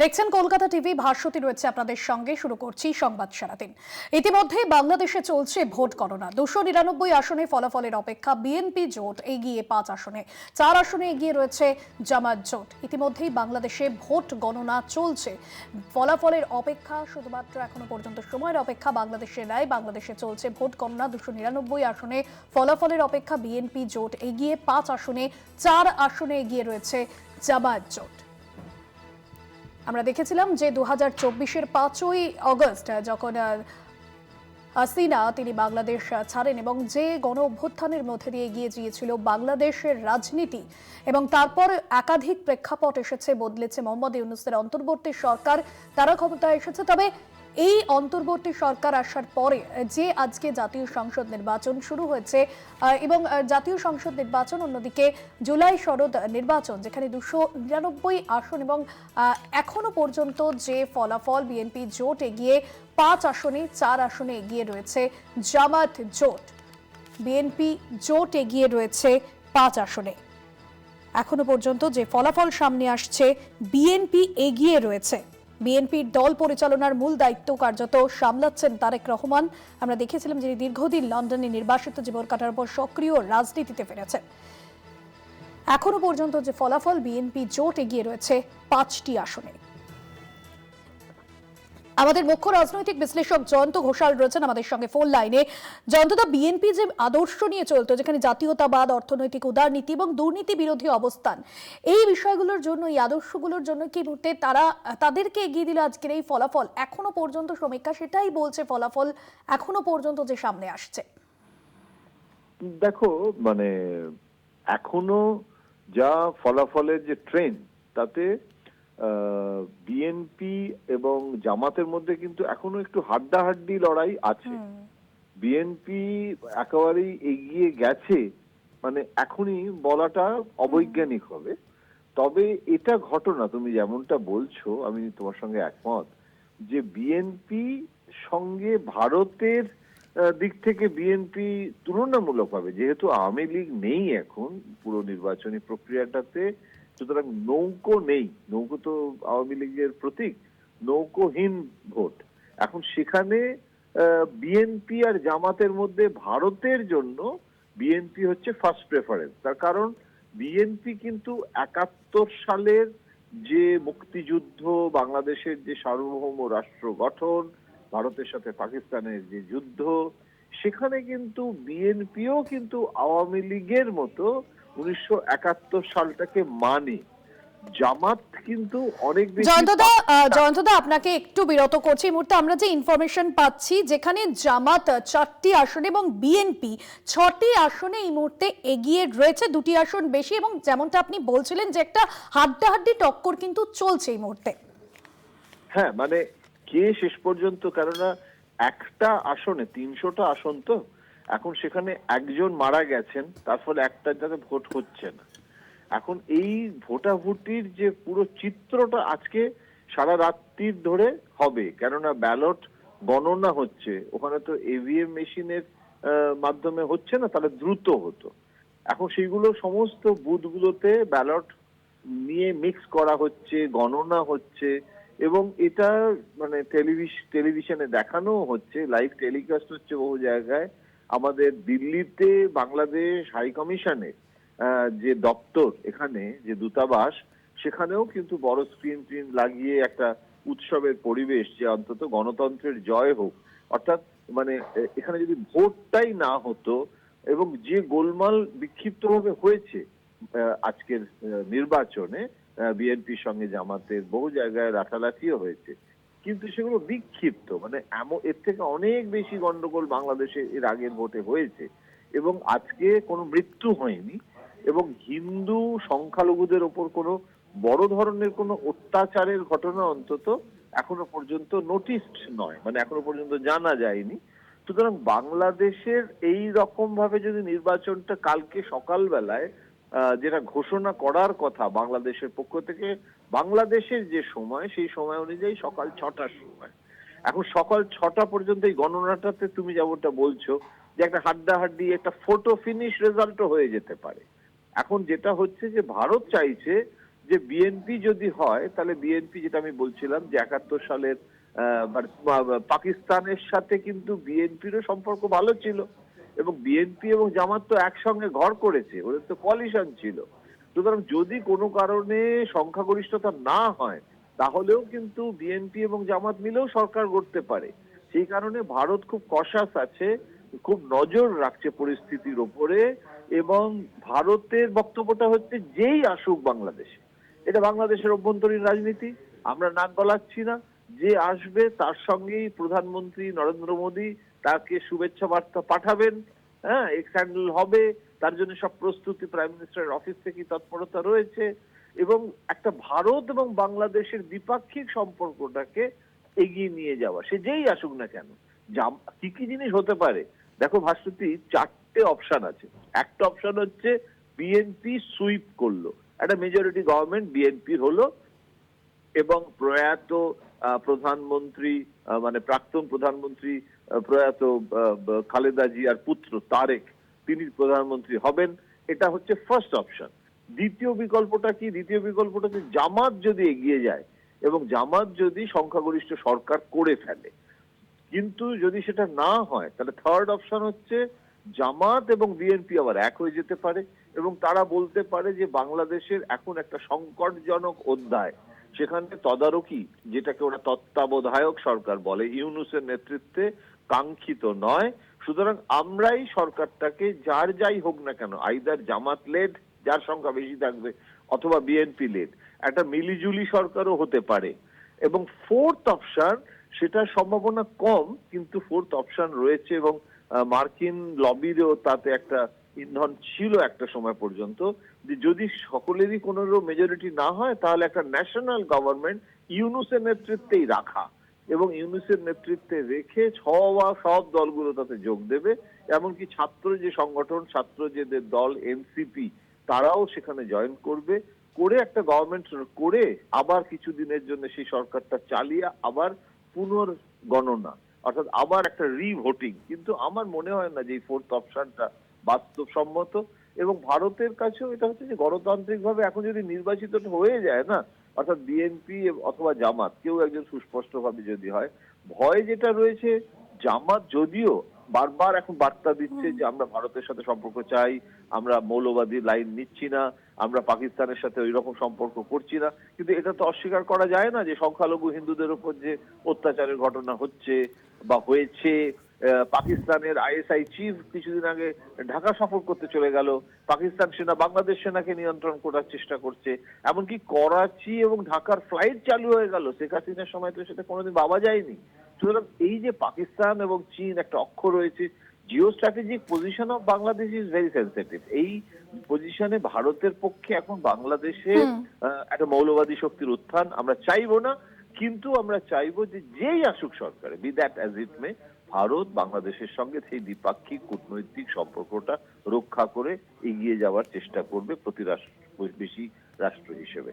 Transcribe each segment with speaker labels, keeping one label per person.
Speaker 1: দেখছেন কলকাতা টিভি, ভাস্বতী রয়েছে আপনাদের সঙ্গে। শুরু করছি সংবাদ সারাদিন। ইতিমধ্যে বাংলাদেশে চলছে ভোট গণনা। 299 আসনে ফলাফলের অপেক্ষা। বিএনপি জোট এগিয়ে 5 আসনে, 4 আসনে এগিয়ে রয়েছে জামাত জোট। ইতিমধ্যেই বাংলাদেশে ভোট গণনা চলছে, ফলাফলের অপেক্ষা। শুধুমাত্র এখনো পর্যন্ত সময়ের অপেক্ষা। বাংলাদেশের রায়, বাংলাদেশে চলছে ভোট গণনা। 299 আসনে ফলাফলের অপেক্ষা। বিএনপি জোট এগিয়ে 5 আসনে, 4 আসনে এগিয়ে রয়েছে জামাত জোট। আমরা দেখেছিলাম যে 2024-এর 5ই অগস্ট যখন হাসিনা তিনি বাংলাদেশ ছাড়েন এবং যে গণ অভ্যুত্থানের মধ্যে দিয়ে এগিয়ে গিয়েছিল বাংলাদেশের রাজনীতি, এবং তারপর একাধিক প্রেক্ষাপট এসেছে, বদলেছে। মোহাম্মদ ইউনূসের অন্তর্বর্তী সরকার, তারা ক্ষমতায় এসেছে। তবে এই অন্তর্বর্তী সরকার আসার পরে যে আজকে জাতীয় সংসদ নির্বাচন শুরু হয়েছে, এবং জাতীয় সংসদ নির্বাচন, অন্যদিকে জুলাই শরৎ নির্বাচন, যেখানে 299 আসন এবং এখনো পর্যন্ত যে ফলাফল, বিএনপি জোট এগিয়ে 5 আসনে, 4 আসনে এগিয়ে রয়েছে জামাত জোট। বিএনপি জোট এগিয়ে রয়েছে 5 আসনে। এখনো পর্যন্ত যে ফলাফল সামনে আসছে, বিএনপি এগিয়ে রয়েছে। বিএনপির দল পরিচালনার মূল দায়িত্ব কার্যত সামলাচ্ছেন তারেক রহমান। আমরা দেখেছিলাম যিনি দীর্ঘদিন লন্ডনে নির্বাসিত জীবন কাটার পর সক্রিয় রাজনীতিতে ফিরেছেন। এখনো পর্যন্ত যে ফলাফল, বিএনপি জোট এগিয়ে রয়েছে 5টি আসনে। আমাদের মুখ্য রাজনৈতিক বিশ্লেষক জয়ন্ত ঘোষাল রয়েছেন আমাদের সঙ্গে ফোন লাইনে। জয়ন্তদা, বিএনপি যে আদর্শ নিয়ে চলতো, যেখানে জাতীয়তাবাদ, অর্থনৈতিক উদারনীতি এবং দুর্নীতি বিরোধী অবস্থান, এই বিষয়গুলোর জন্য, এই আদর্শগুলোর জন্য কি মুহূর্তে তাদেরকে এগিয়ে দিল আজকের এই ফলাফল? এখনো পর্যন্ত সমীক্ষা সেটাই বলছে, ফলাফল এখনো পর্যন্ত যে সামনে আসছে।
Speaker 2: দেখো, মানে এখনো যা ফলাফলের যে ট্রেন্ড, তাতে বিএনপি এবং জামাতের মধ্যে কিন্তু এখনো একটু হাড্ডাহাড্ডি লড়াই আছে। বিএনপি একেবারেই এগিয়ে গেছে মানে এখনই বলাটা অবৈজ্ঞানিক হবে। তবে এটা ঘটনা, তুমি যেমনটা বলছো, আমি তোমার সঙ্গে একমত যে বিএনপি সঙ্গে ভারতের দিক থেকে বিএনপি তুলনামূলকভাবে, যেহেতু আওয়ামী লীগ নেই এখন পুরো নির্বাচনী প্রক্রিয়াটাতে, সুতরাং নৌকো নেই। নৌকো তো আওয়ামী লীগের প্রতীক, নৌকোহীন ভোট। এখন সেখানে বিএনপি আর জামাতের মধ্যে ভারতের জন্য বিএনপি হচ্ছে ফার্স্ট প্রেফারেন্স। তার কারণ বিএনপি কিন্তু 71 সালের যে মুক্তিযুদ্ধ, বাংলাদেশের যে সার্বভৌম রাষ্ট্র গঠন, ভারতের সাথে পাকিস্তানের যে যুদ্ধ, সেখানে কিন্তু বিএনপিও কিন্তু আওয়ামী লীগের মতো 1971 সালটাকে মানে। জামাত কিন্তু অনেক বেশি।
Speaker 1: জয়ন্তদা, আপনাকে একটু বিরত করছি। এই মুহূর্তে আমরা যে ইনফরমেশন পাচ্ছি, যেখানে জামাত 4টি আসনে এবং বিএনপি 6টি আসনে এই মুহূর্তে এগিয়ে রয়েছে, 2টি আসন বেশি। এবং যেমনটা আপনি বলছিলেন যে একটা হাড্ডাহাড্ডি টক্কর কিন্তু চলছে এই মুহূর্তে।
Speaker 2: হ্যাঁ, মানে কে শেষ পর্যন্ত, কেননা একটা আসনে 300টা আসন, তো এখন সেখানে একজন মারা গেছেন, তার ফলে একটার যাতে ভোট হচ্ছে না। এখন এই ভোটাভুটির যে পুরো চিত্রটা আজকে সারা রাত্রির ধরে হবে, কেননা ব্যালট গণনা হচ্ছে। ওখানে তো ইভিএম মেশিনের মাধ্যমে হচ্ছে না, তাহলে দ্রুত হতো। এখন সেইগুলো সমস্ত বুথগুলোতে ব্যালট নিয়ে মিক্স করা হচ্ছে, গণনা হচ্ছে, এবং এটা মানে টেলিভিশনে দেখানো হচ্ছে, লাইভ টেলিকাস্ট হচ্ছে বহু জায়গায়। আমাদের দিল্লিতে বাংলাদেশ হাই কমিশনের যে দপ্তর, এখানে যে দূতাবাস, সেখানেও কিন্তু বড় স্ক্রিন লাগিয়ে একটা উৎসবের পরিবেশ, যে অন্তত গণতন্ত্রের জয় হোক। অর্থাৎ মানে এখানে যদি ভোটটাই না হতো, এবং যে গোলমাল বিক্ষিপ্তভাবে হয়েছে আজকের নির্বাচনে, বিএনপির সঙ্গে জামাতের বহু জায়গায় লাঠালাঠিও হয়েছে, কিন্তু সেগুলো বিক্ষিপ্ত, মানে এর থেকে অনেক বেশি গন্ডগোল বাংলাদেশে এর আগের ভোটে হয়েছে। এবং আজকে কোনো মৃত্যু হয়নি, এবং হিন্দু সংখ্যালঘুদের ওপর কোনো বড় ধরনের কোনো অত্যাচারের ঘটনা অন্তত এখনো পর্যন্ত নোটিসড নয়, মানে এখনো পর্যন্ত জানা যায়নি। সুতরাং বাংলাদেশের এই রকম ভাবে যদি নির্বাচনটা কালকে সকালবেলায় যেটা ঘোষণা করার কথা বাংলাদেশের পক্ষ থেকে, বাংলাদেশের যে সময়, সেই সময় অনুযায়ী সকাল 6টার সময়, এখন সকাল 6টা পর্যন্ত এই গণনাটাতে তুমি যেমনটা বলছো যে একটা হাড্ডাহাড্ডি, একটা ফটো ফিনিশ রেজাল্টও হয়ে যেতে পারে। এখন যেটা হচ্ছে যে ভারত চাইছে যে বিএনপি যদি হয় তাহলে বিএনপি, যেটা আমি বলছিলাম যে 71 সালের মানে পাকিস্তানের সাথে কিন্তু বিএনপিরও সম্পর্ক ভালো ছিল, এবং বিএনপি এবং জামাত তো একসঙ্গে ঘর করেছে, ওদের তো কোয়ালিশন ছিল। সুতরাং যদি কোনো কারণে সংখ্যাগরিষ্ঠতা না হয় তাহলেও কিন্তু বিএনপি এবং জামাত মিলেও সরকার গড়তে পারে। সেই কারণে ভারত খুব কশাস আছে, খুব নজর রাখছে পরিস্থিতির ওপরে, এবং ভারতের বক্তব্যটা হচ্ছে যেই আসুক বাংলাদেশে, এটা বাংলাদেশের অভ্যন্তরীণ রাজনীতি, আমরা নাক গলাচ্ছি না, যে আসবে তার সঙ্গেই প্রধানমন্ত্রী নরেন্দ্র মোদী তাকে শুভেচ্ছা বার্তা পাঠাবেন, হ্যাঁ, এক্স হ্যান্ডেল হবে, তার জন্য সব প্রস্তুতি প্রাইম মিনিস্টারের অফিস থেকে তৎপরতা রয়েছে, এবং একটা ভারত এবং বাংলাদেশের দ্বিপাক্ষিক সম্পর্কটাকে এগিয়ে নিয়ে যাওয়া, সে যেই আসুক না কেন। কি কি জিনিস হতে পারে দেখো ভাস্বতী, 4টে অপশন আছে। একটা অপশন হচ্ছে বিএনপি সুইপ করলো, একটা মেজরিটি গভর্নমেন্ট বিএনপির হলো, এবং প্রয়াত প্রধানমন্ত্রী মানে প্রাক্তন প্রধানমন্ত্রী প্রয়াত খালেদা জিয়ার পুত্র তারেক, তিনি প্রধানমন্ত্রী হবেন। এটা হচ্ছে ফার্স্ট অপশন। দ্বিতীয় বিকল্পটা কি? দ্বিতীয় বিকল্পটা হচ্ছে জামাত যদি এগিয়ে যায় এবং জামাত যদি সংখ্যাগরিষ্ঠ সরকার করে ফেলে। কিন্তু যদি সেটা না হয় তাহলে থার্ড অপশন হচ্ছে জামাত এবং বিএনপি আবার এক হয়ে যেতে পারে, এবং তারা বলতে পারে যে বাংলাদেশের এখন একটা সংকটজনক অধ্যায়, সেখানে তদারকি, যেটাকে ওরা তত্ত্বাবধায়ক সরকার বলে, ইউনূসের নেতৃত্বে কাঙ্ক্ষিত নয়। সুতরাং আমরাই সরকারটাকে, যার যাই হোক না কেন, আইদার জামাত লেড, যার সংখ্যা বেশি থাকবে, অথবা বিএনপি লেড, একটা মিলিজুলি সরকারও হতে পারে। এবং ফোর্থ অপশন, সেটার সম্ভাবনা কম, কিন্তু ফোর্থ অপশন রয়েছে, এবং মার্কিন লবিরও তাতে একটা ইন্ধন ছিল একটা সময় পর্যন্ত, যে যদি সকলেরই কোনো মেজরিটি না হয় তাহলে একটা ন্যাশনাল গভর্নমেন্ট ইউনূসের নেতৃত্বেই রাখা, এবং ইউনূসের নেতৃত্বে রেখে সব দলগুলো তাতে যোগ দেবে, এমনকি ছাত্র যে সংগঠন, ছাত্র যে দল এনসিপি, তারাও সেখানে জয়েন করবে, করে একটা গভর্নমেন্ট করে আবার কিছুদিনের জন্য সেই সরকারটা চালিয়ে আবার পুনর্গণনা, অর্থাৎ আবার একটা রিভোটিং। কিন্তু আমার মনে হয় না যে এই ফোর্থ অপশনটা বাস্তবসম্মত, এবং ভারতের কাছেও এটা হচ্ছে যে গণতান্ত্রিক ভাবে এখন যদি নির্বাচিত হয়ে যায় না, অর্থাৎ বিএনপি অথবা জামাত কেউ একজন সুস্পষ্ট ভাবে যদি হয়, ভয় যেটা রয়েছে, জামাত যদিও বারবার এখন বার্তা দিচ্ছে যে আমরা ভারতের সাথে সম্পর্ক চাই, আমরা মৌলবাদী লাইন নিচ্ছি না, আমরা পাকিস্তানের সাথে ওই রকম সম্পর্ক করছি না, কিন্তু এটা তো অস্বীকার করা যায় না যে সংখ্যালঘু হিন্দুদের উপর যে অত্যাচারের ঘটনা হচ্ছে বা হয়েছে। পাকিস্তানের আইএসআই চিফ কিছুদিন আগে ঢাকা সফর করতে চলে গেল, পাকিস্তান সেনা বাংলাদেশ সেনাকে নিয়ন্ত্রণ করার চেষ্টা করছে, এমনকি করাচি এবং ঢাকার ফ্লাইট চালু হয়ে গেল, শেখ হাসিনার সময় তো সেটা কোনোদিন ভাবা যায়নি। সুতরাং এই যে পাকিস্তান এবং চীন একটা অক্ষ রয়েছে, Jio strategic position of Bangladesh is very sensitive. এই পজিশনে ভারতের পক্ষে এখন বাংলাদেশে একটা মৌলবাদী শক্তির উত্থান আমরা চাইবো না, কিন্তু আমরা চাইবো যে যেই আসুক সরকারে, বি দ্যাট অ্যাজ ইট মে, ভারত বাংলাদেশের সঙ্গে সেই দ্বিপাক্ষিক কূটনৈতিক সম্পর্কটা রক্ষা করে এগিয়ে যাওয়ার চেষ্টা করবে প্রতিবেশী রাষ্ট্র হিসেবে।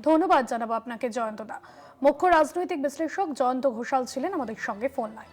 Speaker 1: ধন্যবাদ জানাবো আপনাকে জয়ন্তদা। মুখ্য রাজনৈতিক বিশ্লেষক জয়ন্ত ঘোষাল ছিলেন আমাদের সঙ্গে ফোন লাইন।